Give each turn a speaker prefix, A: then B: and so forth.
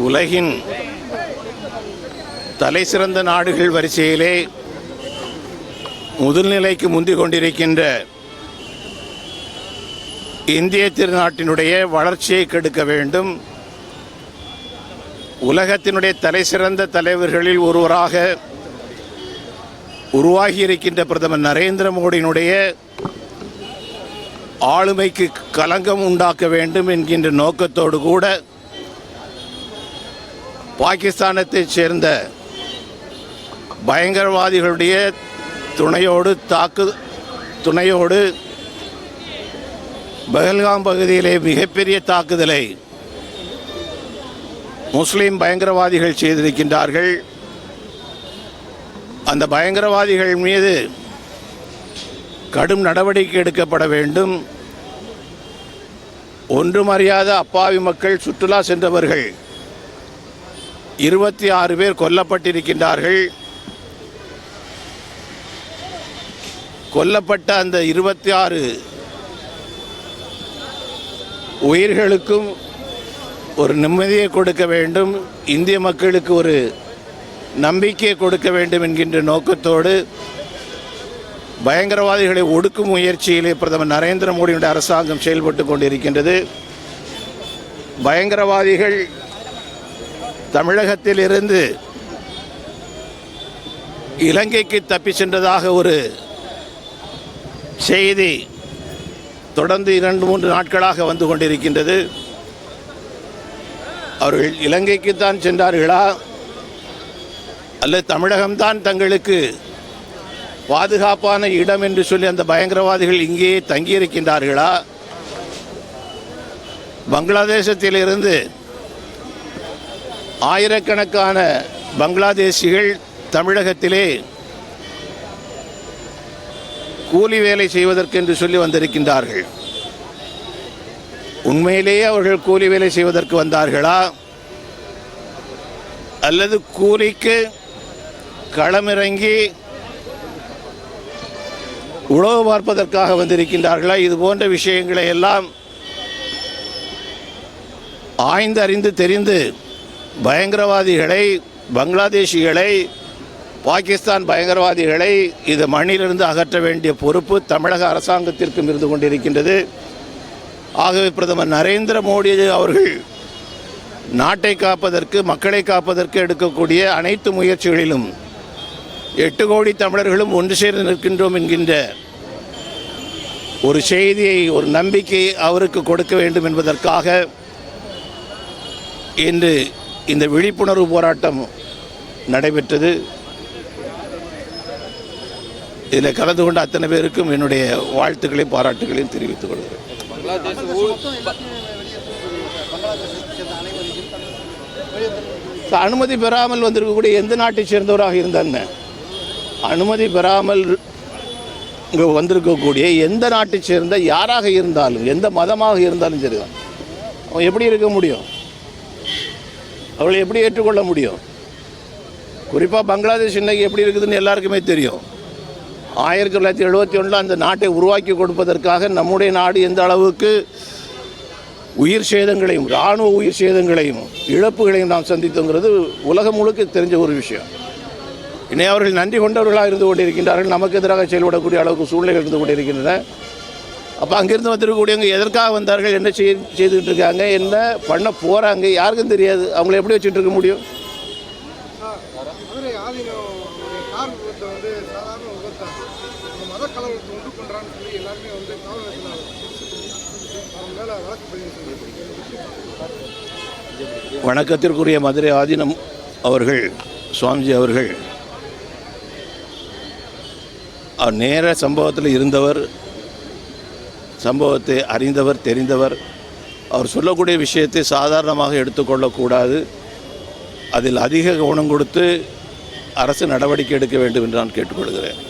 A: உலகின் தலை சிறந்த நாடுகள் வரிசையிலே முதல்நிலைக்கு முந்திக் கொண்டிருக்கின்ற இந்திய திருநாட்டினுடைய வளர்ச்சியை கெடுக்க வேண்டும். உலகத்தினுடைய தலை சிறந்த தலைவர்களில் ஒருவராக உருவாகி இருக்கின்ற பிரதமர் நரேந்திர மோடியினுடைய ஆளுமைக்கு களங்கம் உண்டாக்க வேண்டும் என்கின்ற நோக்கத்தோடு கூட பாகிஸ்தானத்தைச் சேர்ந்த பயங்கரவாதிகளுடைய துணையோடு பஹல்காம் பகுதியிலே மிகப்பெரிய தாக்குதலை முஸ்லீம் பயங்கரவாதிகள் செய்திருக்கின்றார்கள். அந்த பயங்கரவாதிகள் மீது கடும் நடவடிக்கை எடுக்கப்பட வேண்டும். ஒன்றும் அறியாத அப்பாவி மக்கள், சுற்றுலா சென்றவர்கள் 26 பேர் கொல்லப்பட்டிருக்கின்றார்கள். கொல்லப்பட்ட அந்த 26 உயிர்களுக்கும் ஒரு நிம்மதியை கொடுக்க வேண்டும், இந்திய மக்களுக்கு ஒரு நம்பிக்கையை கொடுக்க வேண்டும் என்கின்ற நோக்கத்தோடு பயங்கரவாதிகளை ஒடுக்கும் முயற்சியிலே பிரதமர் நரேந்திர மோடியுடைய அரசாங்கம் செயல்பட்டு கொண்டிருக்கின்றது. பயங்கரவாதிகள் தமிழகத்தில் இருந்து இலங்கைக்கு தப்பி சென்றதாக ஒரு செய்தி தொடர்ந்து 2-3 நாட்களாக வந்து கொண்டிருக்கின்றது. அவர்கள் இலங்கைக்குத்தான் சென்றார்களா அல்லது தமிழகம்தான் தங்களுக்கு பாதுகாப்பான இடம் என்று சொல்லி அந்த பயங்கரவாதிகள் இங்கேயே தங்கியிருக்கின்றார்களா? பங்களாதேசத்திலிருந்து ஆயிரக்கணக்கான பங்களாதேசிகள் தமிழகத்திலே கூலி வேலை செய்வதற்கென்று சொல்லி வந்திருக்கின்றார்கள். உண்மையிலேயே அவர்கள் கூலி வேலை செய்வதற்கு வந்தார்களா அல்லது கூலிக்கு களமிறங்கி உழவு பார்ப்பதற்காக வந்திருக்கின்றார்களா? இது போன்ற விஷயங்களை எல்லாம் ஆய்ந்து அறிந்து தெரிந்து பயங்கரவாதிகளை, பங்களாதேஷிகளை, பாகிஸ்தான் பயங்கரவாதிகளை இது மண்ணிலிருந்து அகற்ற வேண்டிய பொறுப்பு தமிழக அரசாங்கத்திற்கும் இருந்து கொண்டிருக்கின்றது. ஆகவே பிரதமர் நரேந்திர மோடி அவர்கள் நாட்டை காப்பதற்கு, மக்களை காப்பதற்கு எடுக்கக்கூடிய அனைத்து முயற்சிகளிலும் 8 கோடி தமிழர்களும் ஒன்று சேர்ந்து நிற்கின்றோம் என்கின்ற ஒரு செய்தியை, ஒரு நம்பிக்கையை அவருக்கு கொடுக்க வேண்டும் என்பதற்காக இன்று இந்த விழிப்புணர்வு போராட்டம் நடைபெற்றது. இதில் கலந்து கொண்ட அத்தனை பேருக்கும் என்னுடைய வாழ்த்துக்களையும் பாராட்டுகளையும் தெரிவித்துக் கொள்கிறேன். அனுமதி பெறாமல் வந்திருக்கக்கூடிய எந்த நாட்டை சேர்ந்தவராக இருந்தான்னு, அனுமதி பெறாமல் இங்கே வந்திருக்கக்கூடிய எந்த நாட்டை சேர்ந்த யாராக இருந்தாலும், எந்த மதமாக இருந்தாலும் சரிதான், அவன் எப்படி இருக்க முடியும்? அவளை எப்படி ஏற்றுக்கொள்ள முடியும்? குறிப்பாக பங்களாதேஷ் இன்றைக்கி எப்படி இருக்குதுன்னு எல்லாருக்குமே தெரியும். 1971 அந்த நாட்டை உருவாக்கி கொடுப்பதற்காக நம்முடைய நாடு எந்த அளவுக்கு உயிர் சேதங்களையும், இராணுவ உயிர் சேதங்களையும், இழப்புகளையும் நாம் சந்தித்தோங்கிறது உலகம் முழுக்க தெரிஞ்ச ஒரு விஷயம். இன்னும் அவர்கள் நன்றி கொண்டவர்களாக இருந்து கொண்டிருக்கின்றார்கள். நமக்கு எதிராக செயல்படக்கூடிய அளவுக்கு சூழ்நிலைகள் இருந்து கொண்டிருக்கின்றன. அப்போ அங்கிருந்து வந்திருக்கக்கூடியவங்க எதற்காக வந்தார்கள், என்ன செய்துக்கிட்டு இருக்காங்க, என்ன பண்ண போகிறாங்க, யாருக்கும் தெரியாது. அவங்கள எப்படி வச்சுட்டு இருக்க முடியும்? வணக்கத்திற்குரிய மதுரை ஆதீனம் அவர்கள், சுவாமிஜி அவர்கள், அவர் நேர சம்பவத்தில் இருந்தவர், சம்பவத்தை அறிந்தவர், தெரிந்தவர். அவர் சொல்லக்கூடிய விஷயத்தை சாதாரணமாக எடுத்துக்கொள்ளக்கூடாது. அதில் அதிக கவனம் கொடுத்து அரசு நடவடிக்கை எடுக்க வேண்டும் என்று நான் கேட்டுக்கொள்கிறேன்.